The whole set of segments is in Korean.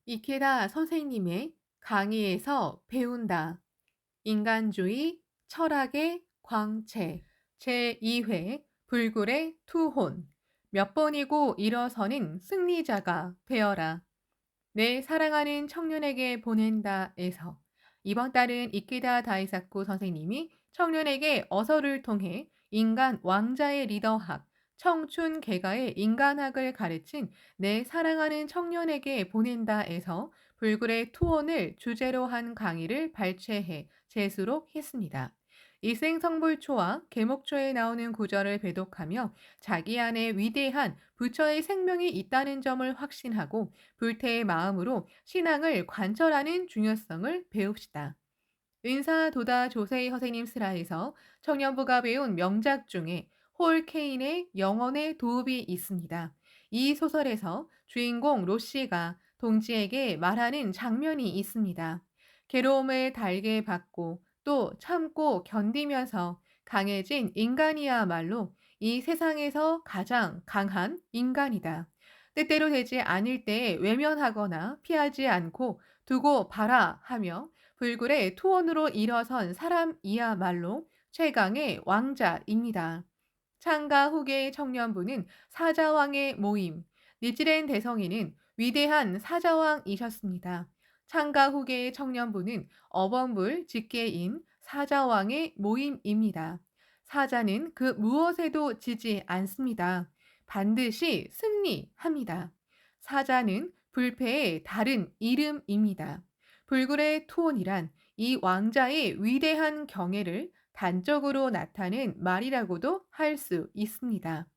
이케다 선생님의 강의에서 배운다. 인간주의, 철학의 광채. 제2회 불굴의 투혼. 몇 번이고 일어서는 승리자가 되어라. 내 사랑하는 청년에게 보낸다에서 이번 달은 이케다 다이사쿠 선생님이 청년에게 어서를 통해 인간 왕자의 리더학, 청춘 개가의 인간학을 가르친 내 사랑하는 청년에게 보낸다에서 불굴의 투혼을 주제로 한 강의를 발췌해 재수록했습니다. 일생성불초와 계목초에 나오는 구절을 배독하며 자기 안에 위대한 부처의 생명이 있다는 점을 확신하고 불태의 마음으로 신앙을 관철하는 중요성을 배웁시다. 은사도다 조세희 선생님 슬하에서 청년부가 배운 명작 중에 홀 케인의 영혼의 도읍이 있습니다. 이 소설에서 주인공 로시가 동지에게 말하는 장면이 있습니다. 괴로움을 달게 받고 또 참고 견디면서 강해진 인간이야말로 이 세상에서 가장 강한 인간이다. 때때로 되지 않을 때에 외면하거나 피하지 않고 두고 봐라 하며 불굴의 투혼으로 일어선 사람이야말로 최강의 왕자입니다. 창가 후계의 청년부는 사자왕의 모임, 니치렌 대성이는 위대한 사자왕이셨습니다. 창가 후계의 청년부는 어범불 직계인 사자왕의 모임입니다. 사자는 그 무엇에도 지지 않습니다. 반드시 승리합니다. 사자는 불패의 다른 이름입니다. 불굴의 투혼이란 이 왕자의 위대한 경애를 단적으로 나타낸 말이라고도 할 수 있습니다.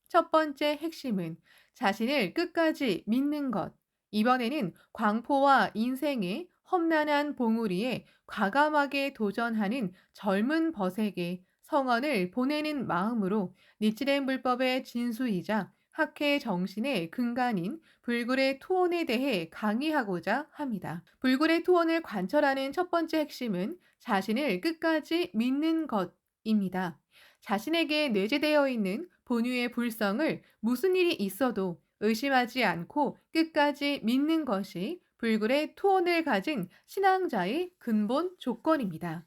첫 번째 핵심은 자신을 끝까지 믿는 것. 이번에는 광포와 인생의 험난한 봉우리에 과감하게 도전하는 젊은 벗에게 성언을 보내는 마음으로 니치렌 불법의 진수이자 학회 정신의 근간인 불굴의 투혼에 대해 강의하고자 합니다. 불굴의 투혼을 관철하는 첫 번째 핵심은 자신을 끝까지 믿는 것입니다. 자신에게 내재되어 있는 본유의 불성을 무슨 일이 있어도 의심하지 않고 끝까지 믿는 것이 불굴의 투혼을 가진 신앙자의 근본 조건입니다.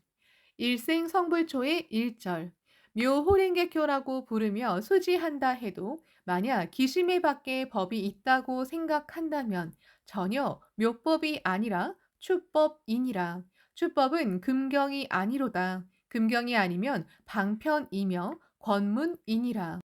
일생성불초의 1절 묘호랭개교라고 부르며 수지한다 해도 만약 기심의 밖에 법이 있다고 생각한다면 전혀 묘법이 아니라 추법이니라. 추법은 금경이 아니로다. 금경이 아니면 방편이며 권문이니라.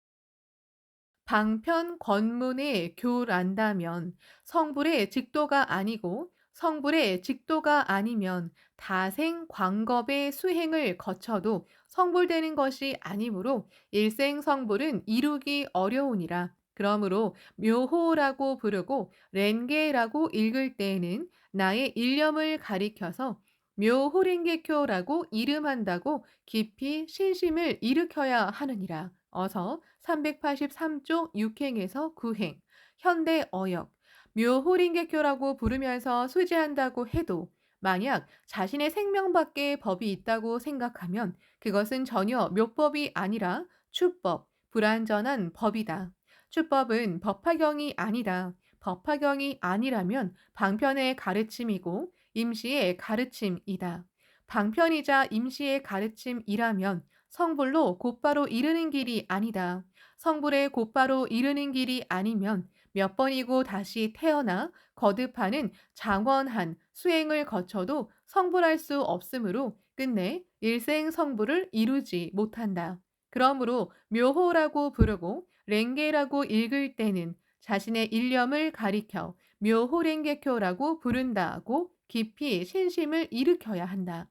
방편 권문에 교란다면 성불의 직도가 아니고 성불의 직도가 아니면 다생 광겁의 수행을 거쳐도 성불되는 것이 아니므로 일생 성불은 이루기 어려우니라. 그러므로 묘호라고 부르고 렌게라고 읽을 때에는 나의 일념을 가리켜서 묘호랭개교라고 이름한다고 깊이 신심을 일으켜야 하느니라. 어서 383조 6행에서 9행, 현대 어역, 묘호링개교라고 부르면서 수지한다고 해도 만약 자신의 생명밖에 법이 있다고 생각하면 그것은 전혀 묘법이 아니라 추법, 불완전한 법이다. 추법은 법화경이 아니다. 법화경이 아니라면 방편의 가르침이고 임시의 가르침이다. 방편이자 임시의 가르침이라면 성불로 곧바로 이르는 길이 아니다. 성불에 곧바로 이르는 길이 아니면 몇 번이고 다시 태어나 거듭하는 장원한 수행을 거쳐도 성불할 수 없으므로 끝내 일생 성불을 이루지 못한다. 그러므로 묘호라고 부르고 랭게라고 읽을 때는 자신의 일념을 가리켜 묘호랭개교라고 부른다고 깊이 신심을 일으켜야 한다.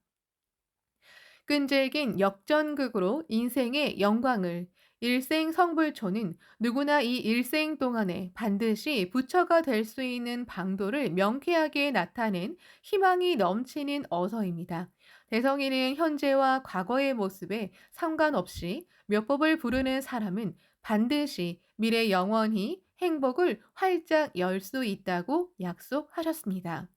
끈질긴 역전극으로 인생의 영광을 일생성불초는 누구나 이 일생 동안에 반드시 부처가 될 수 있는 방도를 명쾌하게 나타낸 희망이 넘치는 어서입니다. 대성이는 현재와 과거의 모습에 상관없이 묘법을 부르는 사람은 반드시 미래 영원히 행복을 활짝 열 수 있다고 약속하셨습니다.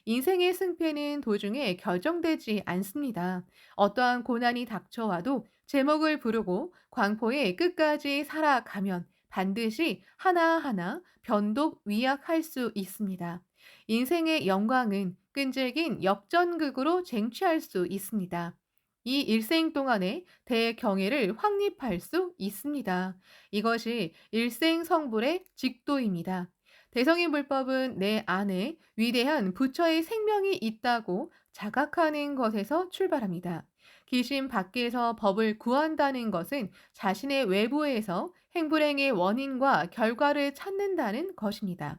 인생의 승패는 도중에 결정되지 않습니다. 어떠한 고난이 닥쳐와도 제목을 부르고 광포의 끝까지 살아가면 반드시 하나하나 변독 위약할 수 있습니다. 인생의 영광은 끈질긴 역전극으로 쟁취할 수 있습니다. 이 일생 동안에 대경애를 확립할 수 있습니다. 이것이 일생 성불의 직도입니다. 대성인 불법은 내 안에 위대한 부처의 생명이 있다고 자각하는 것에서 출발합니다. 귀신 밖에서 법을 구한다는 것은 자신의 외부에서 행불행의 원인과 결과를 찾는다는 것입니다.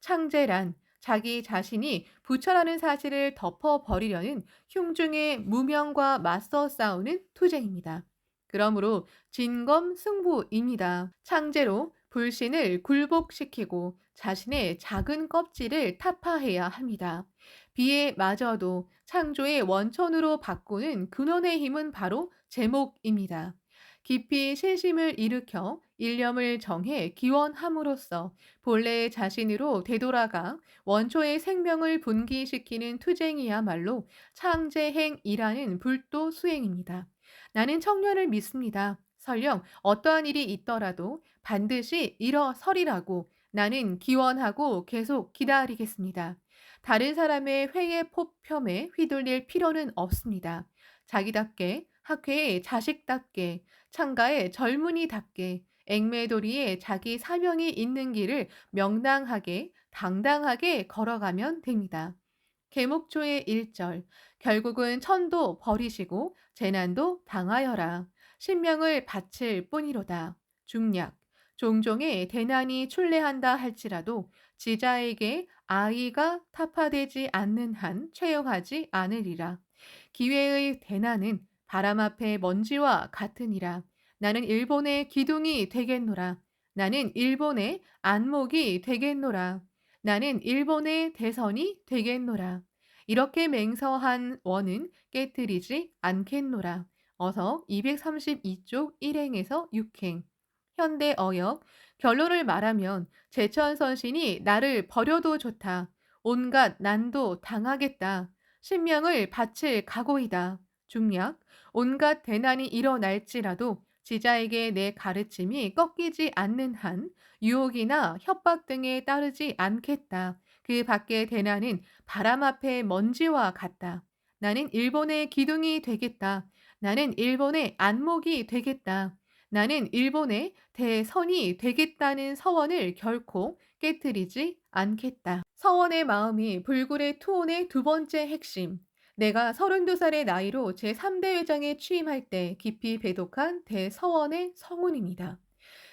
창제란 자기 자신이 부처라는 사실을 덮어버리려는 흉중의 무명과 맞서 싸우는 투쟁입니다. 그러므로 진검승부입니다. 창제로 불신을 굴복시키고 자신의 작은 껍질을 타파해야 합니다. 비에 맞아도 창조의 원천으로 바꾸는 근원의 힘은 바로 제목입니다. 깊이 신심을 일으켜 일념을 정해 기원함으로써 본래의 자신으로 되돌아가 원초의 생명을 분기시키는 투쟁이야말로 창제행이라는 불도 수행입니다. 나는 청년을 믿습니다. 설령 어떠한 일이 있더라도 반드시 일어서리라고 나는 기원하고 계속 기다리겠습니다. 다른 사람의 회의 폭염에 휘둘릴 필요는 없습니다. 자기답게, 학회의 자식답게, 창가의 젊은이답게, 앵매도리에 자기 사명이 있는 길을 명랑하게, 당당하게 걸어가면 됩니다. 계목초의 1절 결국은 천도 버리시고 재난도 당하여라. 신명을 바칠 뿐이로다. 중략 종종의 대난이 출래한다 할지라도 지자에게 아이가 타파되지 않는 한 채용하지 않으리라. 기회의 대난은 바람 앞에 먼지와 같으니라. 나는 일본의 기둥이 되겠노라. 나는 일본의 안목이 되겠노라. 나는 일본의 대선이 되겠노라. 이렇게 맹서한 원은 깨뜨리지 않겠노라. 어서 232쪽 1행에서 6행. 현대 어역. 결론을 말하면 제천선신이 나를 버려도 좋다. 온갖 난도 당하겠다. 신명을 바칠 각오이다. 중략. 온갖 대난이 일어날지라도 지자에게 내 가르침이 꺾이지 않는 한 유혹이나 협박 등에 따르지 않겠다. 그 밖의 대난은 바람 앞에 먼지와 같다. 나는 일본의 기둥이 되겠다. 나는 일본의 안목이 되겠다. 나는 일본의 대선이 되겠다는 서원을 결코 깨뜨리지 않겠다. 서원의 마음이 불굴의 투혼의 두 번째 핵심. 내가 32살의 나이로 제3대 회장에 취임할 때 깊이 배독한 대서원의 성운입니다.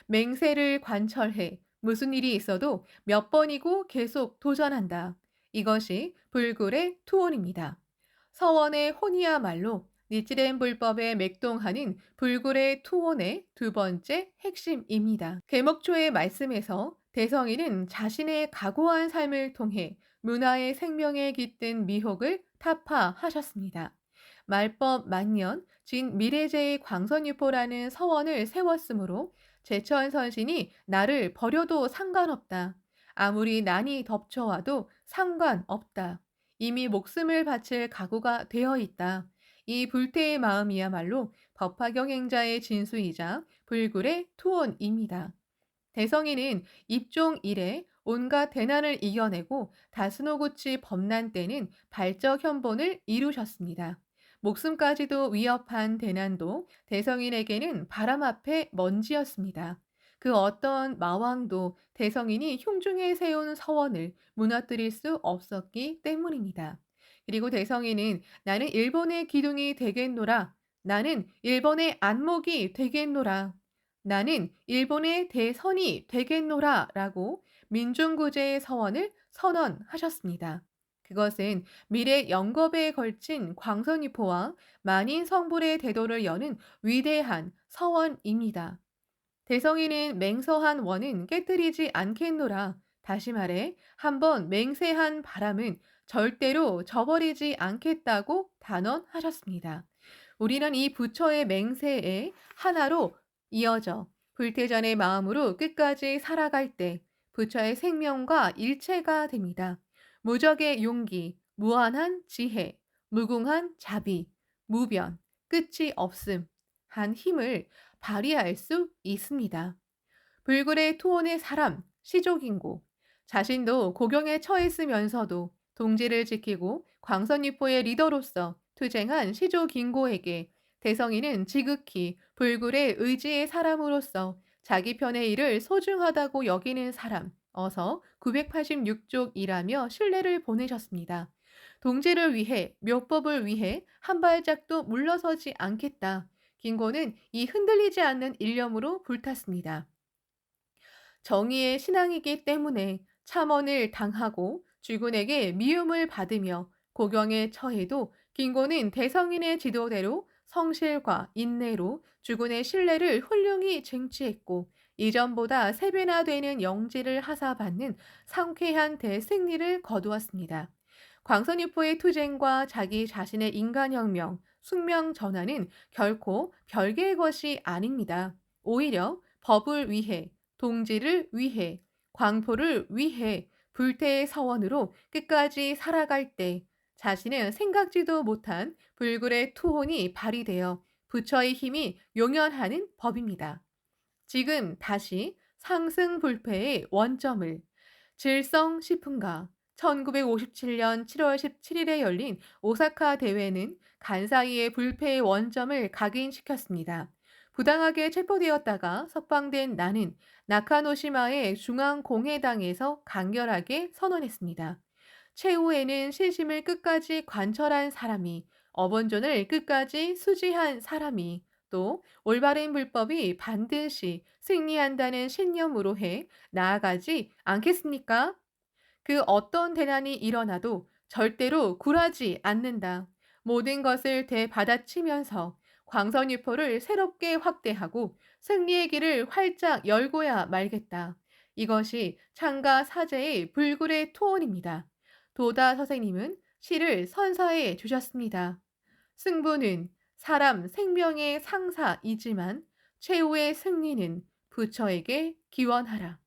맹세를 관철해 무슨 일이 있어도 몇 번이고 계속 도전한다. 이것이 불굴의 투혼입니다. 서원의 혼이야말로 니치렌 불법에 맥동하는 불굴의 투혼의 두 번째 핵심입니다. 계목초의 말씀에서 대성인은 자신의 각오한 삶을 통해 문화의 생명에 깃든 미혹을 타파하셨습니다. 말법 만년 진 미래제의 광선유포라는 서원을 세웠으므로 제천선신이 나를 버려도 상관없다. 아무리 난이 덮쳐와도 상관없다. 이미 목숨을 바칠 각오가 되어 있다. 이 불태의 마음이야말로 법화경행자의 진수이자 불굴의 투혼입니다. 대성인은 입종 이래 온갖 대난을 이겨내고 다스노구치 범난 때는 발적 현본을 이루셨습니다. 목숨까지도 위협한 대난도 대성인에게는 바람 앞에 먼지였습니다. 그 어떤 마왕도 대성인이 흉중에 세운 서원을 무너뜨릴 수 없었기 때문입니다. 그리고 대성인은 나는 일본의 기둥이 되겠노라. 나는 일본의 안목이 되겠노라. 나는 일본의 대선이 되겠노라 라고 민중구제의 서원을 선언하셨습니다. 그것은 미래 영겁에 걸친 광선유포와 만인 성불의 대도를 여는 위대한 서원입니다. 대성이는 맹서한 원은 깨뜨리지 않겠노라. 다시 말해 한번 맹세한 바람은 절대로 저버리지 않겠다고 단언하셨습니다. 우리는 이 부처의 맹세에 하나로 이어져 불태전의 마음으로 끝까지 살아갈 때 부처의 생명과 일체가 됩니다. 무적의 용기, 무한한 지혜, 무궁한 자비, 무변, 끝이 없음, 한 힘을 발휘할 수 있습니다. 불굴의 투혼의 사람, 시족인고, 자신도 고경에 처했으면서도 동지를 지키고 광선유포의 리더로서 투쟁한 시조 김고에게 대성이는 지극히 불굴의 의지의 사람으로서 자기 편의 일을 소중하다고 여기는 사람, 어서 986족이라며 신뢰를 보내셨습니다. 동지를 위해, 묘법을 위해 한 발짝도 물러서지 않겠다. 김고는 이 흔들리지 않는 일념으로 불탔습니다. 정의의 신앙이기 때문에 참언을 당하고 주군에게 미움을 받으며 고경에 처해도 김고는 대성인의 지도대로 성실과 인내로 주군의 신뢰를 훌륭히 쟁취했고 이전보다 3배나 되는 영지를 하사받는 상쾌한 대승리를 거두었습니다. 광선유포의 투쟁과 자기 자신의 인간혁명, 숙명 전환은 결코 별개의 것이 아닙니다. 오히려 법을 위해 동지를 위해, 광포를 위해 불태의 서원으로 끝까지 살아갈 때 자신은 생각지도 못한 불굴의 투혼이 발휘되어 부처의 힘이 용연하는 법입니다. 지금 다시 상승불패의 원점을 질성시풍가 1957년 7월 17일에 열린 오사카 대회는 간사이의 불패의 원점을 각인시켰습니다. 부당하게 체포되었다가 석방된 나는 나카노시마의 중앙공회당에서 간결하게 선언했습니다. 최후에는 신심을 끝까지 관철한 사람이, 업원존을 끝까지 수지한 사람이, 또 올바른 불법이 반드시 승리한다는 신념으로 해 나아가지 않겠습니까? 그 어떤 대난이 일어나도 절대로 굴하지 않는다. 모든 것을 되받아치면서 광선유포를 새롭게 확대하고 승리의 길을 활짝 열고야 말겠다. 이것이 창가 사제의 불굴의 토언입니다. 도다 선생님은 시를 선사해 주셨습니다. 승부는 사람 생명의 상사이지만 최후의 승리는 부처에게 기원하라.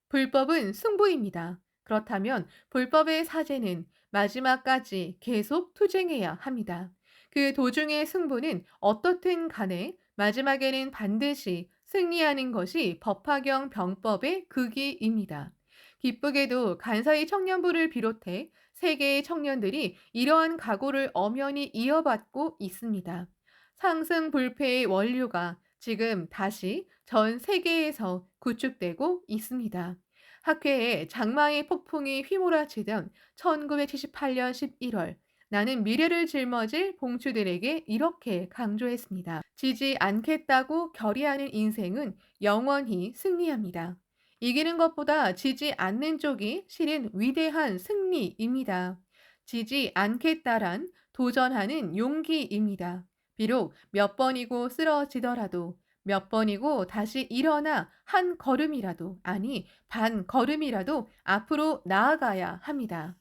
불법은 승부입니다. 그렇다면 불법의 사제는 마지막까지 계속 투쟁해야 합니다. 그 도중의 승부는 어떻든 간에 마지막에는 반드시 승리하는 것이 법화경 병법의 극이입니다. 기쁘게도 간사이 청년부를 비롯해 세계의 청년들이 이러한 각오를 엄연히 이어받고 있습니다. 상승불패의 원류가 지금 다시 전 세계에서 구축되고 있습니다. 학회에 장마의 폭풍이 휘몰아치던 1978년 11월, 나는 미래를 짊어질 봉추들에게 이렇게 강조했습니다. 지지 않겠다고 결의하는 인생은 영원히 승리합니다. 이기는 것보다 지지 않는 쪽이 실은 위대한 승리입니다. 지지 않겠다란 도전하는 용기입니다. 비록 몇 번이고 쓰러지더라도 몇 번이고 다시 일어나 한 걸음이라도, 아니 반 걸음이라도 앞으로 나아가야 합니다.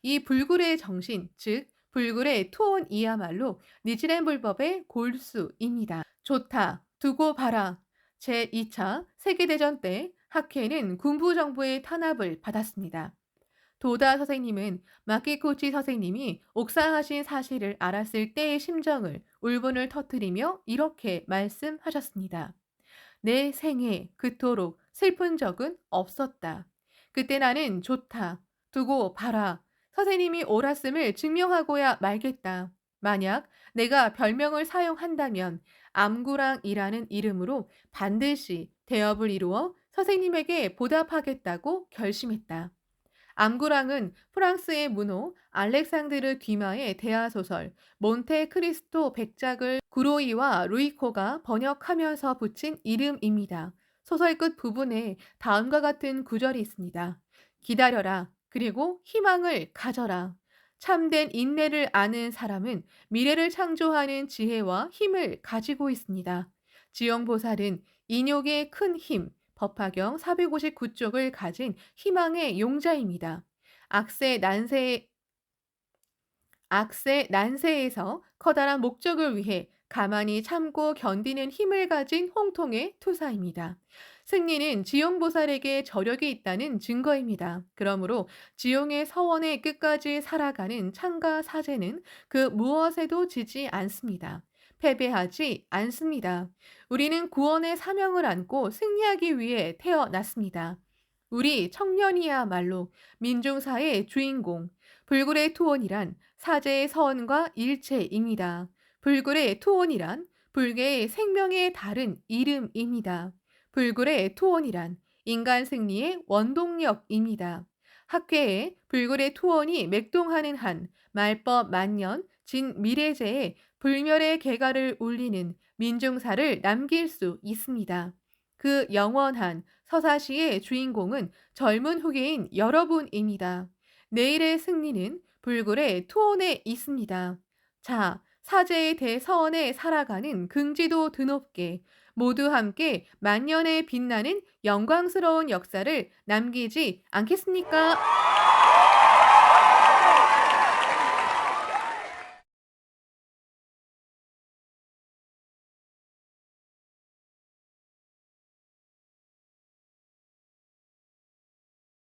이 불굴의 정신, 즉 불굴의 투혼이야말로 니치렌 불법의 골수입니다. 좋다, 두고 봐라. 제2차 세계대전 때 학회는 군부 정부의 탄압을 받았습니다. 도다 선생님은 마키코치 선생님이 옥사하신 사실을 알았을 때의 심정을 울분을 터뜨리며 이렇게 말씀하셨습니다. 내 생에 그토록 슬픈 적은 없었다. 그때 나는 좋다. 두고 봐라. 선생님이 옳았음을 증명하고야 말겠다. 만약 내가 별명을 사용한다면 암구랑이라는 이름으로 반드시 대업을 이루어 선생님에게 보답하겠다고 결심했다. 암구랑은 프랑스의 문호 알렉상드르 뒤마의 대하소설 몬테크리스토 백작을 구로이와 루이코가 번역하면서 붙인 이름입니다. 소설 끝 부분에 다음과 같은 구절이 있습니다. 기다려라. 그리고 희망을 가져라. 참된 인내를 아는 사람은 미래를 창조하는 지혜와 힘을 가지고 있습니다. 지영보살은 인욕의 큰 힘, 법화경 459쪽을 가진 희망의 용자입니다. 악세 난세, 악세 난세에서 커다란 목적을 위해 가만히 참고 견디는 힘을 가진 홍통의 투사입니다. 승리는 지용보살에게 저력이 있다는 증거입니다. 그러므로 지용의 서원의 끝까지 살아가는 창가 사제는 그 무엇에도 지지 않습니다. 패배하지 않습니다. 우리는 구원의 사명을 안고 승리하기 위해 태어났습니다. 우리 청년이야말로 민중사의 주인공, 불굴의 투혼이란 사제의 서원과 일체입니다. 불굴의 투혼이란 불교의 생명의 다른 이름입니다. 불굴의 투혼이란 인간 승리의 원동력입니다. 학회에 불굴의 투혼이 맥동하는 한 말법 만년 진미래제의 불멸의 개가를 울리는 민중사를 남길 수 있습니다. 그 영원한 서사시의 주인공은 젊은 후계인 여러분입니다. 내일의 승리는 불굴의 투혼에 있습니다. 자, 사제의 대서원에 살아가는 긍지도 드높게 모두 함께 만년에 빛나는 영광스러운 역사를 남기지 않겠습니까?